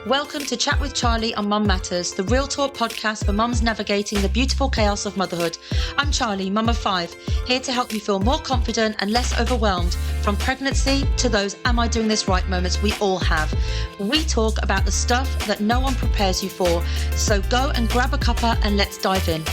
Welcome to Chat with Charlie on Mum Matters, the real talk podcast for mums navigating the beautiful chaos of motherhood. I'm Charlie, mum of 5, here to help you feel more confident and less overwhelmed from pregnancy to those am I doing this right moments we all have. We talk about the stuff that no one prepares you for, so go and grab a cuppa and let's dive in.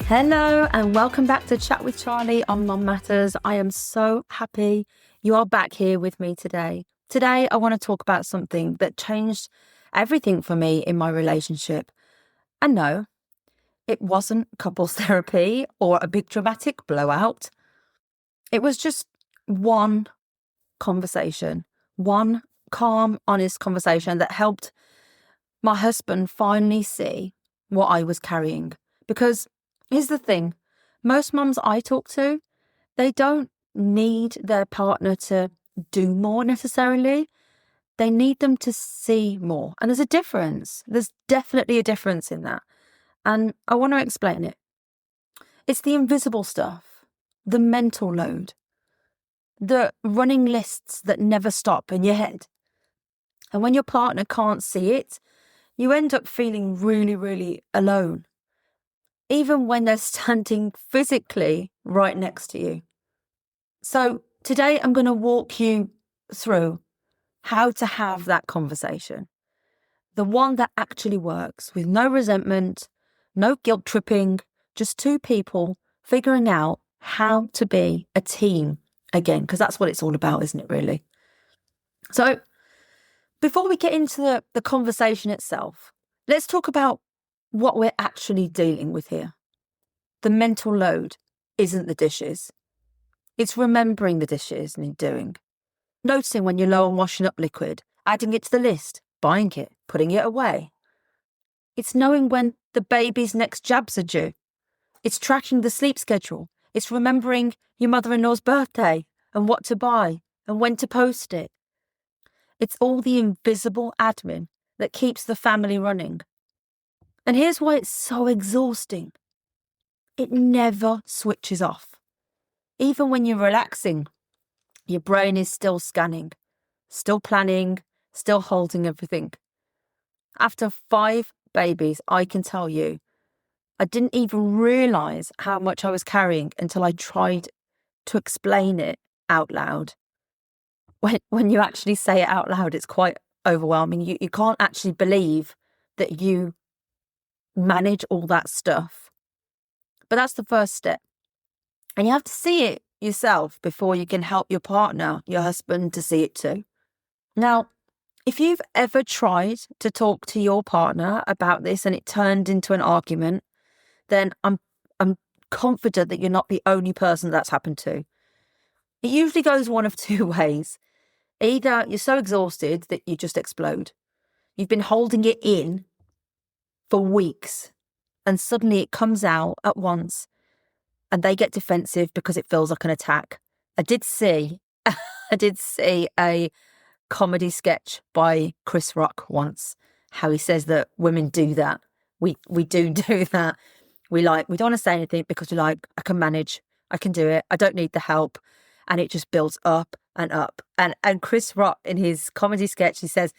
Hello and welcome back to Chat with Charlie on Mum Matters. I am so happy you are back here with me today. Today I want to talk about something that changed everything for me in my relationship. And no, it wasn't couples therapy or a big dramatic blowout. It was just one conversation, one calm, honest conversation that helped my husband finally see what I was carrying. Because here's the thing, most mums I talk to, they don't need their partner to do more necessarily. They need them to see more. And there's a difference. There's definitely a difference in that. And I want to explain it. It's the invisible stuff, the mental load, the running lists that never stop in your head. And when your partner can't see it, you end up feeling really, really alone, even when they're standing physically right next to you. So today I'm going to walk you through how to have that conversation. The one that actually works with no resentment, no guilt tripping, just two people figuring out how to be a team again, because that's what it's all about, isn't it, really? So before we get into the conversation itself, let's talk about what we're actually dealing with here. The mental load isn't the dishes. It's remembering the dishes and doing. Noticing when you're low on washing up liquid, adding it to the list, buying it, putting it away. It's knowing when the baby's next jabs are due. It's tracking the sleep schedule. It's remembering your mother-in-law's birthday and what to buy and when to post it. It's all the invisible admin that keeps the family running. And here's why it's so exhausting. It never switches off. Even when you're relaxing, your brain is still scanning, still planning, still holding everything. After 5 babies, I can tell you, I didn't even realise how much I was carrying until I tried to explain it out loud. When you actually say it out loud, it's quite overwhelming. You can't actually believe that you manage all that stuff. But that's the first step. And you have to see it yourself before you can help your partner, your husband, to see it too. Now, if you've ever tried to talk to your partner about this and it turned into an argument, then I'm confident that you're not the only person that's happened to. It usually goes one of two ways. Either you're so exhausted that you just explode. You've been holding it in for weeks and suddenly it comes out at once and they get defensive because it feels like an attack. I did see a comedy sketch by Chris Rock once, how he says that women do that. We do that. We don't want to say anything because we're like, I can manage, I can do it, I don't need the help. And it just builds up and up. And Chris Rock, in his comedy sketch, he says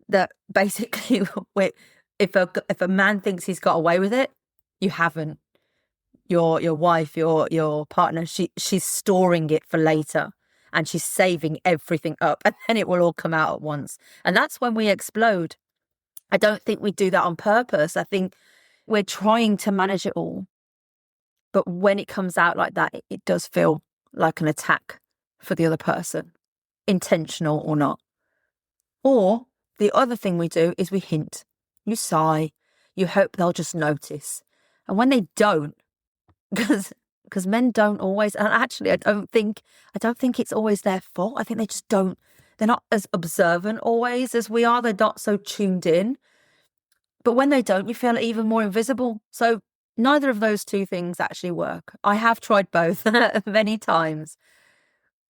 that basically if a man thinks he's got away with it, you haven't. Your wife, your partner, she's storing it for later and she's saving everything up and then it will all come out at once. And that's when we explode. I don't think we do that on purpose. I think we're trying to manage it all. But when it comes out like that, it does feel like an attack for the other person, intentional or not. Or the other thing we do is we hint. You sigh. You hope they'll just notice. And when they don't, because men don't always, and actually I don't think it's always their fault. I think they just don't, they're not as observant always as we are. They're not so tuned in. But when they don't, you feel even more invisible. So neither of those two things actually work. I have tried both many times.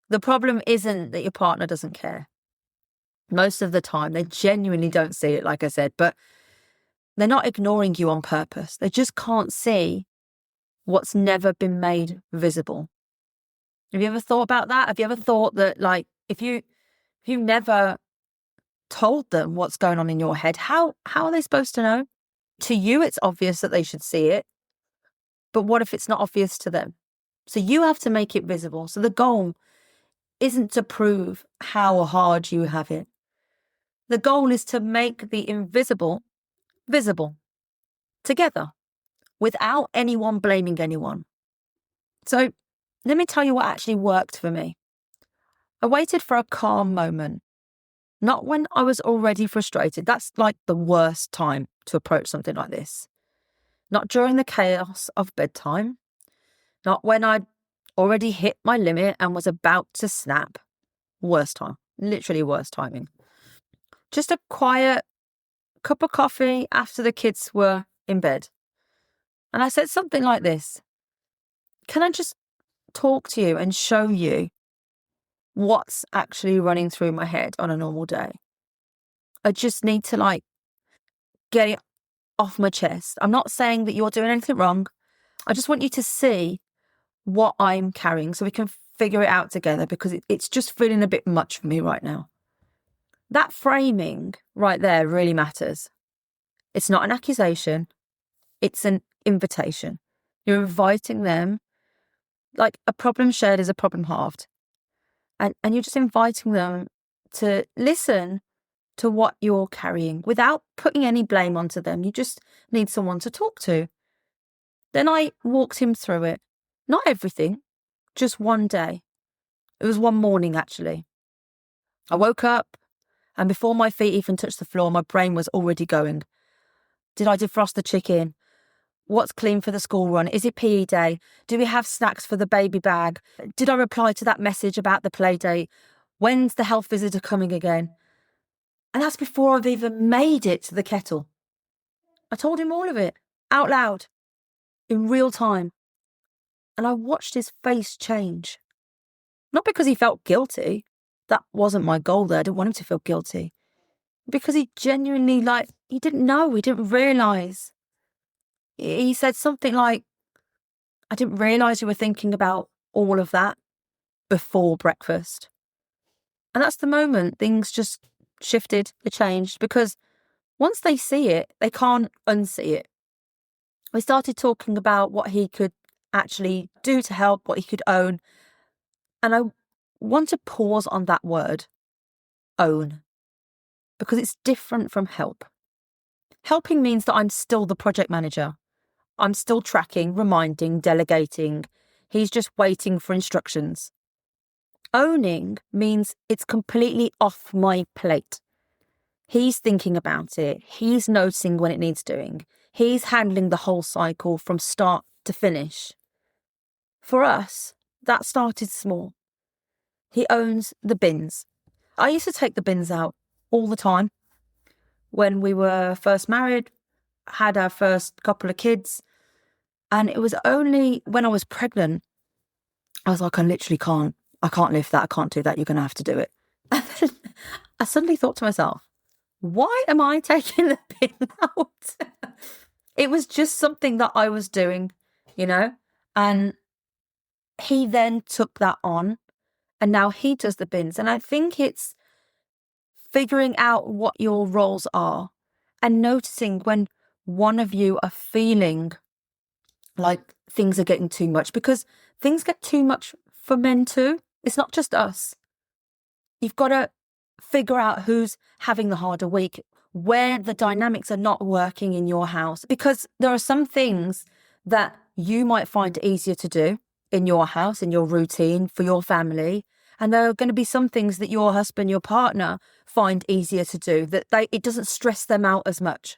The problem isn't that your partner doesn't care. Most of the time, they genuinely don't see it, like I said, but they're not ignoring you on purpose. They just can't see what's never been made visible. Have you ever thought about that? Have you ever thought that, like, if you never told them what's going on in your head, how are they supposed to know? To you, it's obvious that they should see it, but what if it's not obvious to them? So you have to make it visible. So the goal isn't to prove how hard you have it. The goal is to make the invisible visible together without anyone blaming anyone. So let me tell you what actually worked for me. I waited for a calm moment, not when I was already frustrated. That's like the worst time to approach something like this. Not during the chaos of bedtime, not when I'd already hit my limit and was about to snap. Worst time, literally worst timing. Just a quiet cup of coffee after the kids were in bed. And I said something like this: can I just talk to you and show you what's actually running through my head on a normal day? I just need to get it off my chest. I'm not saying that you're doing anything wrong. I just want you to see what I'm carrying so we can figure it out together, because it's just feeling a bit much for me right now. That framing right there really matters. It's not an accusation. It's an invitation. You're inviting them, like a problem shared is a problem halved. And you're just inviting them to listen to what you're carrying without putting any blame onto them. You just need someone to talk to. Then I walked him through it. Not everything, just one day. It was one morning, actually. I woke up, and before my feet even touched the floor, my brain was already going. Did I defrost the chicken? What's clean for the school run? Is it PE day? Do we have snacks for the baby bag? Did I reply to that message about the play date? When's the health visitor coming again? And that's before I've even made it to the kettle. I told him all of it, out loud, in real time. And I watched his face change. Not because he felt guilty. That wasn't my goal there. I didn't want him to feel guilty. Because he genuinely, he didn't know. He didn't realise. He said something like, I didn't realise you were thinking about all of that before breakfast. And that's the moment things just shifted, they changed, because once they see it, they can't unsee it. We started talking about what he could actually do to help, what he could own. And I want to pause on that word, own, because it's different from help. Helping means that I'm still the project manager. I'm still tracking, reminding, delegating. He's just waiting for instructions. Owning means it's completely off my plate. He's thinking about it. He's noticing when it needs doing. He's handling the whole cycle from start to finish. For us, that started small. He owns the bins. I used to take the bins out all the time. When we were first married, had our first couple of kids, and it was only when I was pregnant, I was like, I can't lift that, I can't do that, you're going to have to do it. And then I suddenly thought to myself, why am I taking the bin out? It was just something that I was doing, and he then took that on, and now he does the bins. And I think it's figuring out what your roles are and noticing when one of you are feeling like things are getting too much, because things get too much for men too. It's not just us. You've got to figure out who's having the harder week, where the dynamics are not working in your house, because there are some things that you might find easier to do in your house, in your routine, for your family. And there are going to be some things that your husband, your partner find easier to do, that it doesn't stress them out as much.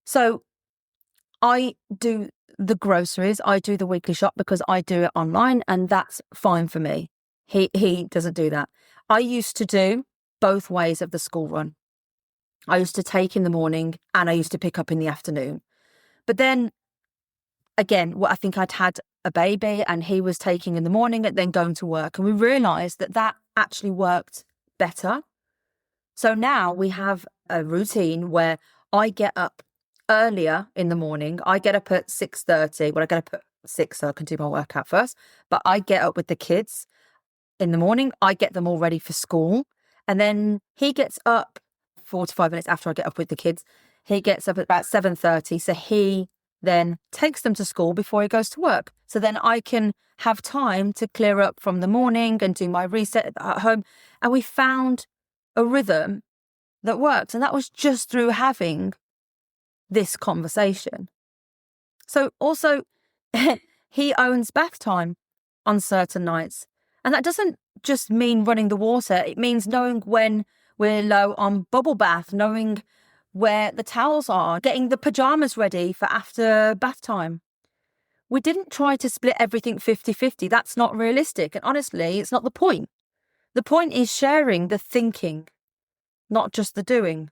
So I do the groceries, I do the weekly shop because I do it online, and that's fine for me. He doesn't do that. I used to do both ways of the school run. I used to take in the morning and I used to pick up in the afternoon. But then again, I think I'd had a baby and he was taking in the morning and then going to work. And we realised that actually worked better. So now we have a routine where I get up earlier in the morning. I get up at 6:30. Well, I get up at 6 so I can do my workout first. But I get up with the kids in the morning. I get them all ready for school. And then he gets up 45 minutes after I get up with the kids. He gets up at about 7:30. So he then takes them to school before he goes to work. So then I can have time to clear up from the morning and do my reset at home. And we found a rhythm that works. And that was just through having this conversation. So also, he owns bath time on certain nights. And that doesn't just mean running the water. It means knowing when we're low on bubble bath, knowing where the towels are, getting the pajamas ready for after bath time. We didn't try to split everything 50-50. That's not realistic. And honestly, it's not the point. The point is sharing the thinking, not just the doing.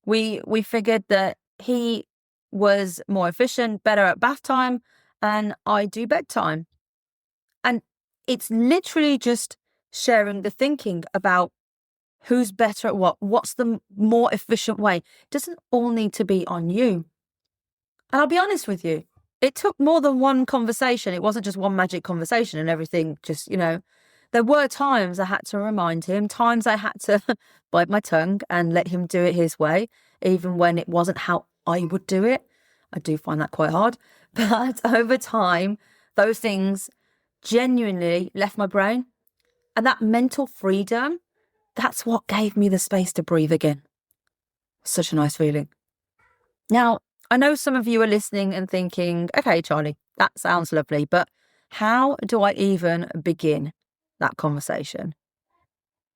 We figured that he was more efficient, better at bath time, and I do bedtime. And it's literally just sharing the thinking about who's better at what's the more efficient way. It doesn't all need to be on you. And I'll be honest with you, it took more than one conversation. It wasn't just one magic conversation and everything just, there were times I had to remind him, times I had to bite my tongue and let him do it his way, even when it wasn't how I would do it. I do find that quite hard. But over time, those things genuinely left my brain. And that mental freedom, that's what gave me the space to breathe again. Such a nice feeling. Now, I know some of you are listening and thinking, okay, Charlie, that sounds lovely, but how do I even begin that conversation?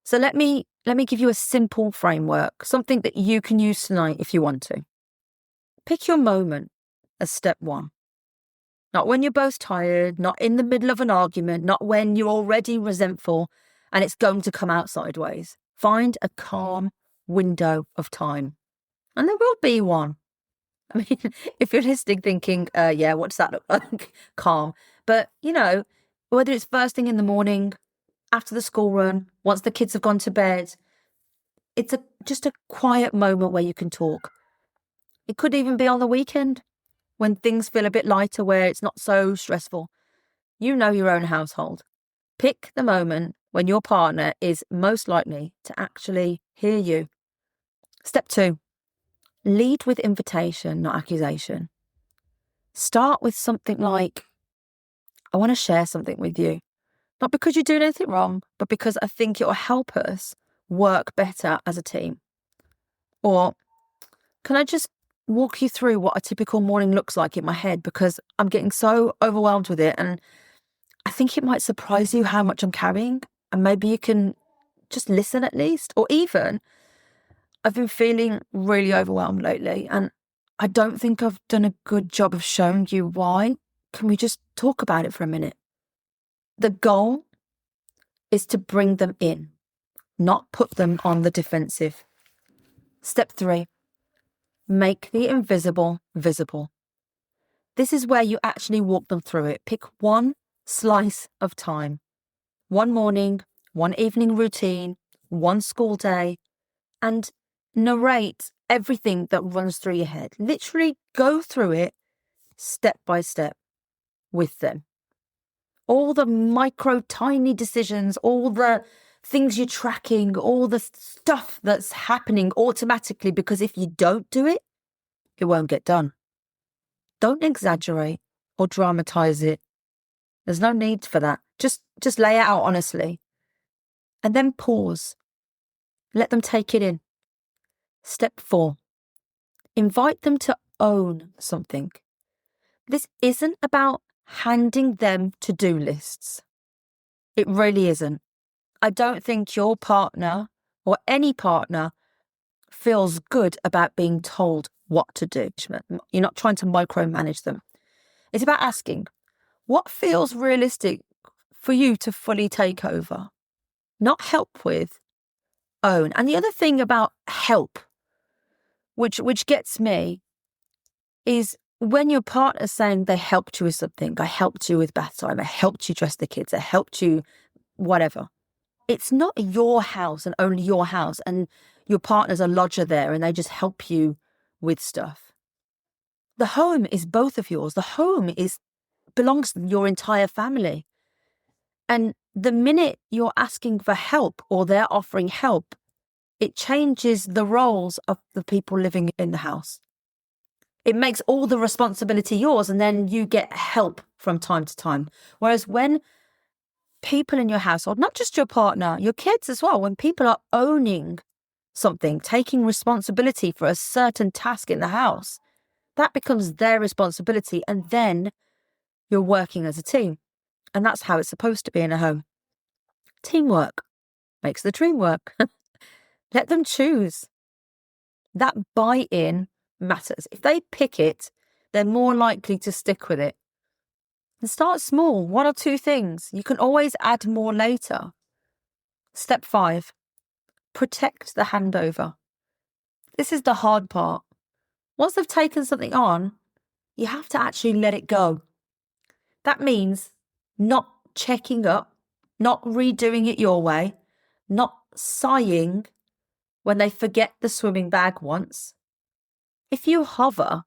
So let me give you a simple framework, something that you can use tonight if you want to. Pick your moment as step one. Not when you're both tired, not in the middle of an argument, not when you're already resentful and it's going to come out sideways. Find a calm window of time. And there will be one. I mean, if you're listening thinking, what does that look like? Calm. But, whether it's first thing in the morning, after the school run, once the kids have gone to bed, it's just a quiet moment where you can talk. It could even be on the weekend when things feel a bit lighter, where it's not so stressful. You know your own household. Pick the moment when your partner is most likely to actually hear you. Step 2, lead with invitation, not accusation. Start with something like, I want to share something with you. Not because you're doing anything wrong, but because I think it will help us work better as a team. Or, can I just walk you through what a typical morning looks like in my head, because I'm getting so overwhelmed with it and I think it might surprise you how much I'm carrying, and maybe you can just listen at least. Or even, I've been feeling really overwhelmed lately and I don't think I've done a good job of showing you why. Can we just talk about it for a minute? The goal is to bring them in, not put them on the defensive. Step 3, make the invisible visible. This is where you actually walk them through it. Pick one slice of time. One morning, one evening routine, one school day, and narrate everything that runs through your head. Literally go through it step by step with them. All the micro, tiny decisions, all the things you're tracking, all the stuff that's happening automatically, because if you don't do it, it won't get done. Don't exaggerate or dramatize it. There's no need for that. Just lay it out honestly. And then pause. Let them take it in. Step 4, invite them to own something. This isn't about handing them to-do lists. It really isn't. I don't think your partner or any partner feels good about being told what to do. You're not trying to micromanage them. It's about asking, what feels realistic for you to fully take over? Not help with, own. And the other thing about help, which gets me, is when your partner's saying they helped you with something, I helped you with bath time, I helped you dress the kids, I helped you whatever. It's not your house and only your house, and your partner's a lodger there and they just help you with stuff. The home is both of yours. The home is belongs to your entire family. And the minute you're asking for help or they're offering help, it changes the roles of the people living in the house. It makes all the responsibility yours, and then you get help from time to time. Whereas when people in your household, not just your partner, your kids as well, when people are owning something, taking responsibility for a certain task in the house, that becomes their responsibility. And then you're working as a team. And that's how it's supposed to be in a home. Teamwork makes the dream work. Let them choose. That buy-in matters. If they pick it, they're more likely to stick with it. And start small, 1 or 2 things. You can always add more later. Step 5, protect the handover. This is the hard part. Once they've taken something on, you have to actually let it go. That means not checking up, not redoing it your way, not sighing when they forget the swimming bag once. If you hover,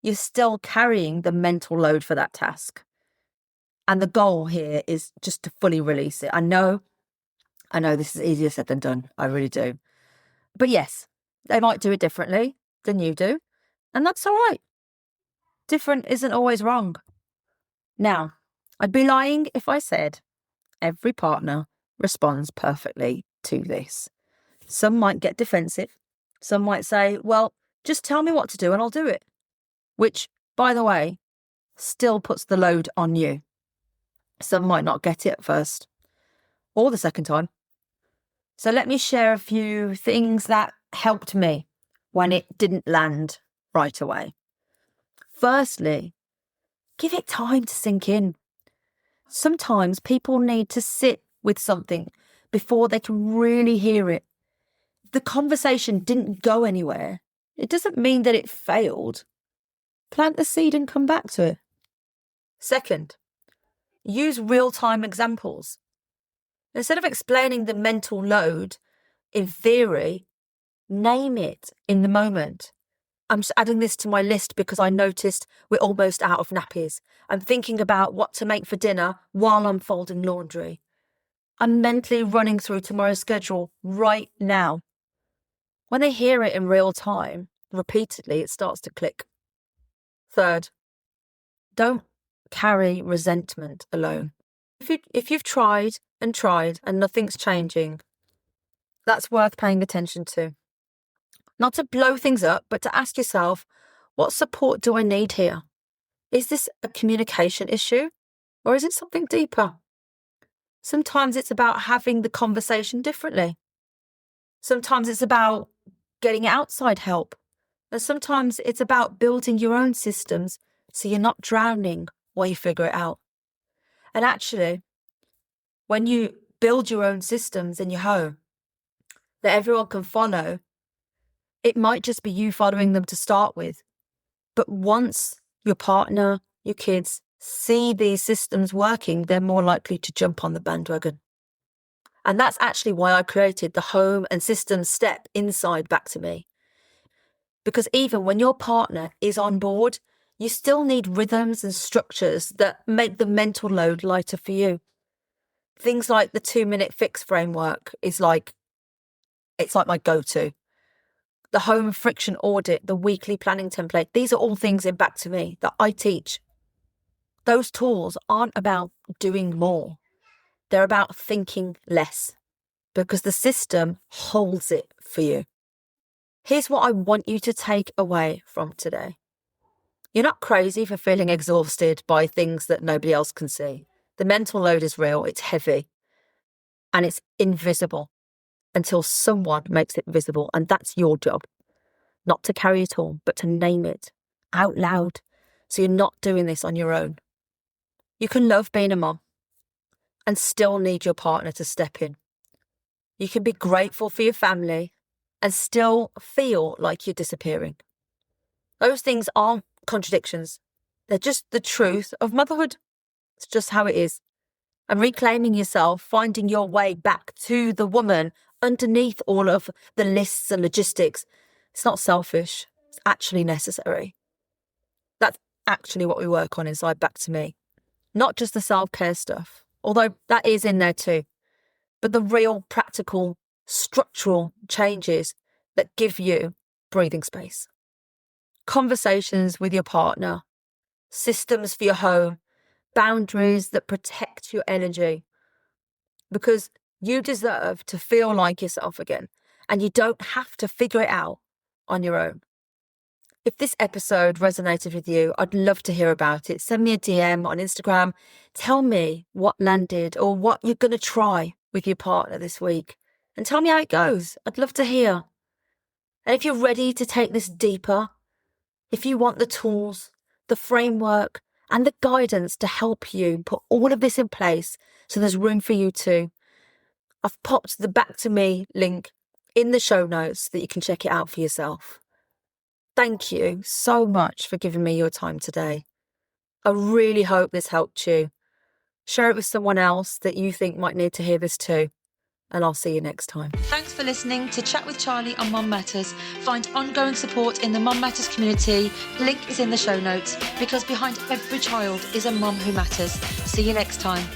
you're still carrying the mental load for that task. And the goal here is just to fully release it. I know this is easier said than done. I really do. But yes, they might do it differently than you do. And that's all right. Different isn't always wrong. Now, I'd be lying if I said every partner responds perfectly to this. Some might get defensive. Some might say, well, just tell me what to do and I'll do it. Which, by the way, still puts the load on you. Some might not get it at first or the second time. So let me share a few things that helped me when it didn't land right away. Firstly, give it time to sink in. Sometimes people need to sit with something before they can really hear it. If the conversation didn't go anywhere, it doesn't mean that it failed. Plant the seed and come back to it. Second, use real-time examples. Instead of explaining the mental load in theory, name it in the moment. I'm just adding this to my list because I noticed we're almost out of nappies. I'm thinking about what to make for dinner while I'm folding laundry. I'm mentally running through tomorrow's schedule right now. When they hear it in real time, repeatedly, it starts to click. Third, don't carry resentment alone. If you've tried and nothing's changing, that's worth paying attention to. Not to blow things up, but to ask yourself, what support do I need here? Is this a communication issue or is it something deeper? Sometimes it's about having the conversation differently. Sometimes it's about getting outside help. And sometimes it's about building your own systems so you're not drowning while you figure it out. And actually, when you build your own systems in your home that everyone can follow, it might just be you following them to start with. But once your partner, your kids see these systems working, they're more likely to jump on the bandwagon. And that's actually why I created the home and systems step inside Back to Me. Because even when your partner is on board, you still need rhythms and structures that make the mental load lighter for you. Things like the 2-minute fix framework it's like my go-to. The home friction audit, the weekly planning template, these are all things in Back to Me that I teach. Those tools aren't about doing more. They're about thinking less because the system holds it for you. Here's what I want you to take away from today. You're not crazy for feeling exhausted by things that nobody else can see. The mental load is real, it's heavy, and it's invisible until someone makes it visible. And that's your job. Not to carry it all, but to name it out loud so you're not doing this on your own. You can love being a mom and still need your partner to step in. You can be grateful for your family and still feel like you're disappearing. Those things aren't contradictions. They're just the truth of motherhood. It's just how it is. And reclaiming yourself, finding your way back to the woman underneath all of the lists and logistics, it's not selfish. It's actually necessary. That's actually what we work on inside Back to Me. Not just the self-care stuff, although that is in there too, but the real practical structural changes that give you breathing space. Conversations with your partner, systems for your home, boundaries that protect your energy. Because you deserve to feel like yourself again, and you don't have to figure it out on your own. If this episode resonated with you, I'd love to hear about it. Send me a DM on Instagram. Tell me what landed or what you're going to try with your partner this week. And tell me how it goes. I'd love to hear. And if you're ready to take this deeper, if you want the tools, the framework, and the guidance to help you put all of this in place so there's room for you too, I've popped the Back to Me link in the show notes so that you can check it out for yourself. Thank you so much for giving me your time today. I really hope this helped you. Share it with someone else that you think might need to hear this too. And I'll see you next time. Thanks for listening to Chat with Charlie on Mum Matters. Find ongoing support in the Mum Matters community. Link is in the show notes, because behind every child is a mum who matters. See you next time.